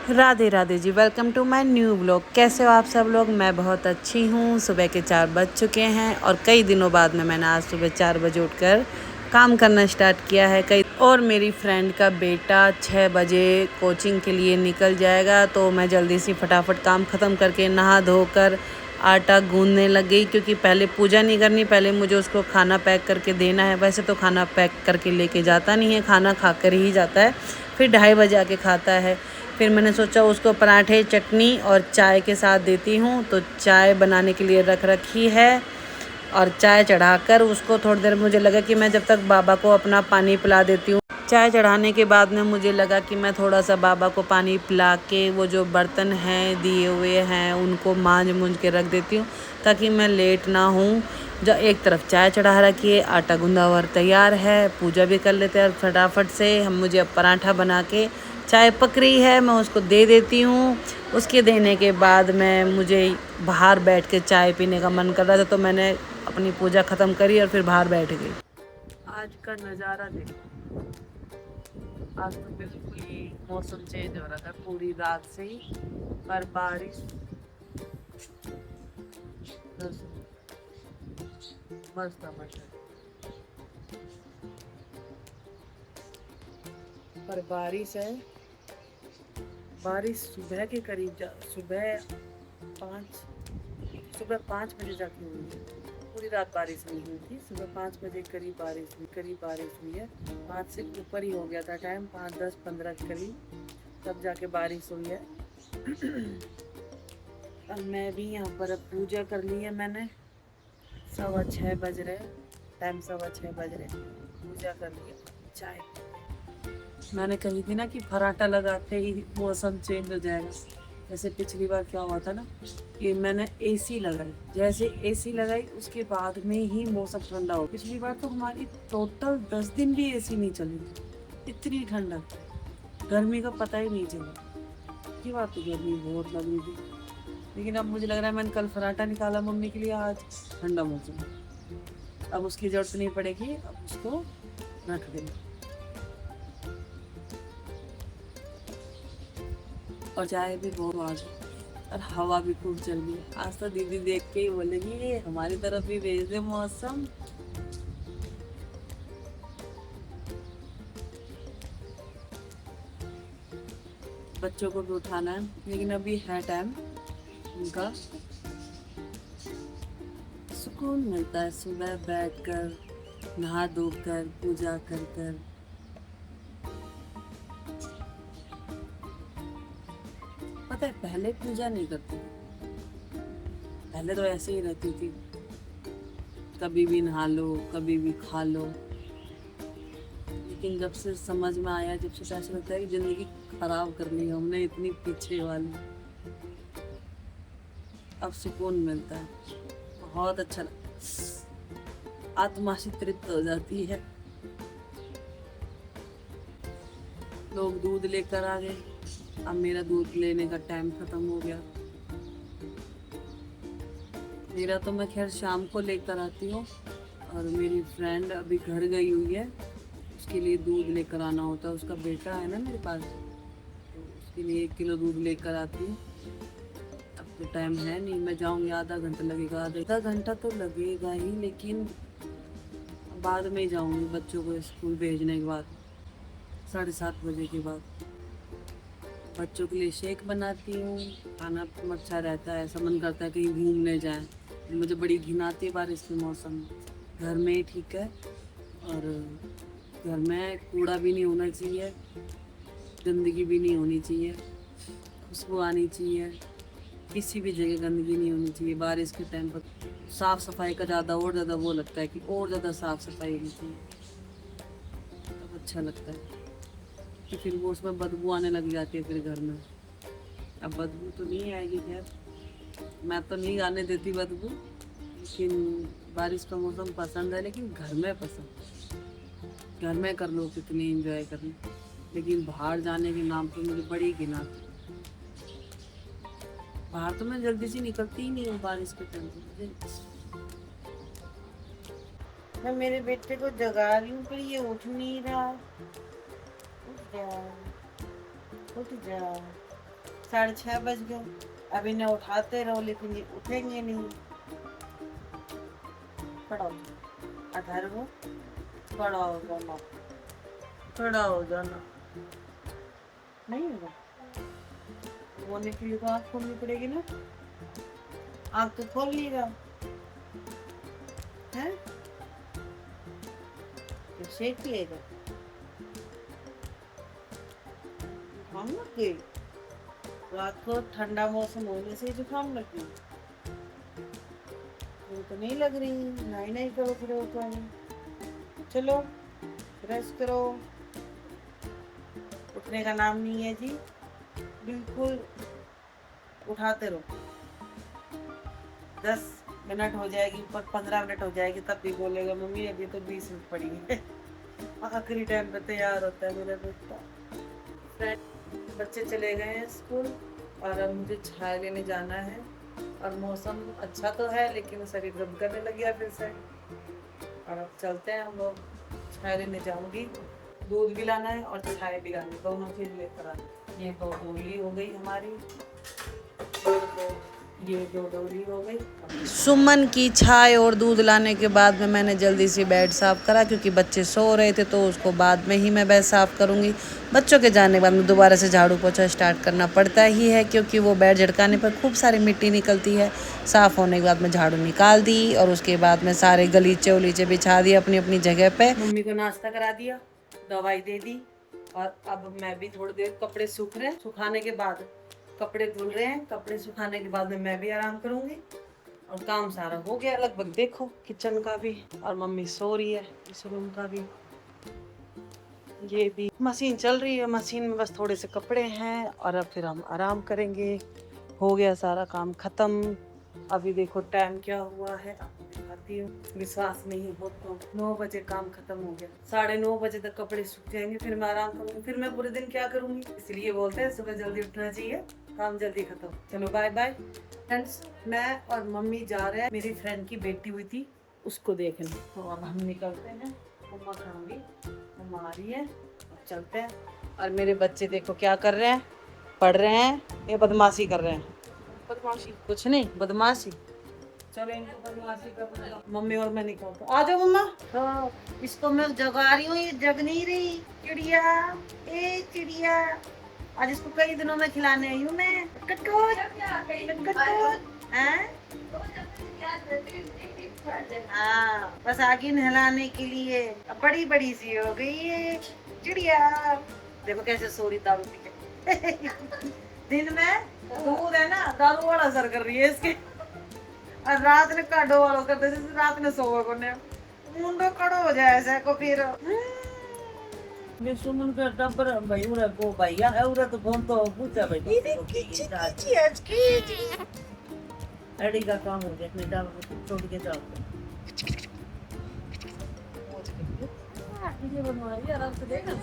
Radhe Radhe ji. Welcome to my new blog. कैसे हो आप सब लोग? मैं बहुत अच्छी हूँ। सुबह के 4 बज चुके हैं और कई दिनों बाद में मैंने आज सुबह 4 बजे उठकर काम करना स्टार्ट किया है। और मेरी फ्रेंड का बेटा 6 बजे कोचिंग के लिए निकल जाएगा, तो मैं जल्दी से फटाफट काम ख़त्म करके नहा धोकर आटा गूँधने लग गई, क्योंकि पहले पूजा नहीं करनी, पहले मुझे उसको खाना पैक करके देना है। वैसे तो खाना पैक करके लेके जाता नहीं है, खाना खाकर ही जाता है, फिर 2:30 बजे आके खाता है। फिर मैंने सोचा उसको पराठे, चटनी और चाय के साथ देती हूँ, तो चाय बनाने के लिए रख रखी है और चाय चढ़ाकर उसको थोड़ी देर मुझे लगा कि मैं जब तक बाबा को अपना पानी पिला देती हूँ। चाय चढ़ाने के बाद में मुझे लगा कि मैं थोड़ा सा बाबा को पानी पिला के वो जो बर्तन हैं दिए हुए हैं उनको मांज मूंज के रख देती हूँ, ताकि मैं लेट ना हूँ। जो एक तरफ चाय चढ़ा रखी है, आटा गूंदा हुआ तैयार है, पूजा भी कर लेते हैं और फटाफट से हम मुझे अब पराठा बना के, चाय पक रही है मैं उसको दे देती हूँ। उसके देने के बाद मैं मुझे बाहर बैठ के चाय पीने का मन कर रहा था, तो मैंने अपनी पूजा ख़त्म करी और फिर बाहर बैठ गई। आज का नज़ारा देखो। आज तो बिल्कुल ही मौसम चेंज हो रहा था पूरी रात से ही, पर बारिश मस्त मस्त, पर बारिश है। बारिश सुबह के करीब पाँच सुबह 5 बजे जाके हुई है। पूरी रात बारिश नहीं हुई थी, सुबह 5 बजे करीब बारिश हुई है। 5 से ऊपर ही हो गया था टाइम, 5, 10, 15 के करीब तब जाके बारिश हुई है। अब मैं भी यहाँ पर अब पूजा कर ली है मैंने। 6:15 बज रहे, टाइम 6:15 बज रहे, पूजा कर ली। चाय मैंने कही थी ना कि पराठा लगाते ही मौसम चेंज हो जाएगा। जैसे पिछली बार क्या हुआ था ना कि मैंने एसी लगाई, जैसे एसी लगाई उसके बाद में ही मौसम ठंडा हो। पिछली बार तो हमारी टोटल 10 दिन भी एसी नहीं चली थी, इतनी ठंडक, गर्मी का पता ही नहीं चला। की बात तो गर्मी बहुत लग रही थी, लेकिन अब मुझे लग रहा है मैंने कल पराठा निकाला मम्मी के लिए, आज ठंडा मौसम, अब उसकी जरूरत नहीं पड़ेगी, अब उसको रख देंगे। और चाय भी बहुत आज और हवा भी खूब चल रही है। आज तो दीदी देख के ही बोलेगी ये हमारी तरफ भी भेज दे मौसम। बच्चों को भी उठाना है, लेकिन अभी है टाइम उनका। सुकून मिलता है सुबह बैठकर नहा धोकर पूजा कर कर। पता है पहले पूजा नहीं करती, पहले तो ऐसे ही रहती थी, कभी भी नहा लो कभी भी खा लो। लेकिन जब से समझ में आया, जब से ऐसा लगता है कि जिंदगी खराब कर ली हमने इतनी पीछे वाली, अब सुकून मिलता है, बहुत अच्छा लगता है, आत्मा से तृप्त हो जाती है। लोग दूध लेकर आ गए, अब मेरा दूध लेने का टाइम खत्म हो गया। मेरा तो मैं खैर शाम को लेकर आती हूँ, और मेरी फ्रेंड अभी घर गई हुई है, उसके लिए दूध लेकर आना होता है। उसका बेटा है ना मेरे पास, तो उसके लिए 1 किलो दूध लेकर आती हूँ। अब तो टाइम है नहीं, मैं जाऊँगी आधा घंटा लगेगा, आधा घंटा तो लगेगा ही, लेकिन बाद में ही जाऊँगी बच्चों को स्कूल भेजने के बाद, 7:30 बजे के बाद। बच्चों के लिए शेक बनाती हूँ, खाना अच्छा रहता है, ऐसा मन करता है कहीं घूमने जाएं। मुझे बड़ी घिन आती है बारिश के मौसम में, घर में ही ठीक है। और घर में कूड़ा भी नहीं होना चाहिए, गंदगी भी नहीं होनी चाहिए, खुशबू आनी चाहिए, किसी भी जगह गंदगी नहीं होनी चाहिए। बारिश के टाइम पर साफ़ सफाई का ज़्यादा और ज़्यादा वो लगता है कि और ज़्यादा साफ़ सफाई होनी चाहिए, तब अच्छा लगता है। कि फिर वो उसमें बदबू आने लग जाती है फिर घर में। अब बदबू तो नहीं आएगी खैर, मैं तो नहीं आने देती बदबू, लेकिन बारिश का मौसम पसंद है, लेकिन घर में पसंद, घर में कर लो कितनी एंजॉय करनी, लेकिन बाहर जाने के नाम पे मुझे बड़ी घिन आती है। बाहर तो मैं जल्दी से निकलती ही नहीं हूँ बारिश के टाइम पे। मैं मेरे बेटे को जगा रही हूँ पर ये उठ नहीं रहा। उठ जा, उठ जा। 6:30 बज गए। अब इन्हें उठाते रहो लेकिन ये उठेंगे नहीं। खड़ा हो जाओ, अधर हो, खड़ा हो जाना, खड़ा हो जाना। नहीं होगा, होने के लिए तो आँख खोलनी पड़ेगी ना। आँख तो खोल नहीं रहा है, तो शेक लेगा। जुकाम लग गई रात को, ठंडा मौसम होने से जुकाम लग गई। वो तो नहीं लग रही, नहीं नहीं करो फिर वो तो नहीं। चलो रेस्ट करो, उठने का नाम नहीं है जी, बिल्कुल उठाते रहो। 10 मिनट हो जाएगी, पर 15 मिनट हो जाएगी तब भी बोलेगा मम्मी अभी तो 20 मिनट पड़ी है। आखिरी टाइम पे तैयार होता है मेरा बेटा। फ्रेंड बच्चे चले गए हैं स्कूल और अब मुझे चाय लेने जाना है। और मौसम अच्छा तो है लेकिन शरीर दर्द करने लग गया फिर से। और अब चलते हैं हम लोग, चाय लेने जाऊंगी, दूध भी लाना है और चाय भी लानी, दोनों चीज लेकर आनी। ये 2 डोली हो गई हमारी, ये 2 डोली हो गई। सुमन की चाय और दूध लाने के बाद में मैंने जल्दी से बेड साफ करा क्योंकि बच्चे सो रहे थे, तो उसको बाद में ही मैं बेड साफ करूंगी। बच्चों के जाने के बाद में दोबारा से झाड़ू पोछा स्टार्ट करना पड़ता ही है क्योंकि वो बेड झटकाने पर खूब सारी मिट्टी निकलती है। साफ होने के बाद में झाड़ू निकाल दी और उसके बाद में सारे गलीचे उलीचे बिछा दिए अपनी अपनी जगह पे। मम्मी को नाश्ता करा दिया, दवाई दे दी और अब मैं भी थोड़ी देर, कपड़े सूख रहे हैं, सुखाने के बाद कपड़े धुल रहे हैं, कपड़े सुखाने के बाद में मैं भी आराम करूंगी। और काम सारा हो गया लगभग, देखो किचन का भी, और मम्मी सो रही है, इस रूम का भी, ये भी। मशीन चल रही है, मशीन में बस थोड़े से कपड़े हैं और अब फिर हम आराम करेंगे। हो गया सारा काम खत्म। अभी देखो टाइम क्या हुआ है, आपको दिखाती हूँ, विश्वास नहीं हो तो 9 बजे काम खत्म हो गया। 9:30 बजे तक कपड़े सूख जाएंगे, फिर मैं आराम करूंगी। फिर मैं पूरे दिन क्या करूंगी, इसलिए बोलते हैं सुबह जल्दी उठना चाहिए, काम जल्दी खत्म। चलो बाय बाय फ्रेंड्स, मैं और मम्मी जा रहे हैं मेरी फ्रेंड की बेटी हुई थी उसको देखने। तो अब हम निकलते हैं, मम्मा खाऊंगी, मम्मा आ रही है, चलते हैं। और मेरे बच्चे देखो क्या कर रहे हैं, पढ़ रहे हैं, ये बदमाशी कर रहे हैं। बदमाशी कुछ नहीं, बदमाशी। चलो इनको बदमाशी कर, मम्मी और मैं निकलता। आ जाओ मम्मा। हाँ, इसको मैं जगा रही हूँ, ये जग नहीं रही। चिड़िया, ए चिड़िया, आज इसको कई दिनों में खिलाने आई हूँ मैं। कटकट हाँ, बस आगे नहलाने के लिए। बड़ी बड़ी सी हो गई है चिड़िया, देखो कैसे सो रही दारू पी के। दिन में दूध है ना, दारू वाला असर कर रही है इसके, और रात में काडो वाला करते, जैसे रात में सोवे को ने मुंडो कड़ो हो जाए ऐसे को। फिर मैं सुमन का डबर भाई उरा को भैया है, उरा तो फोन तो पूछा भाई एडी का काम हो गया, अपने डाल छोड़ के जाओ। ये बनवाइए आराम से, देखना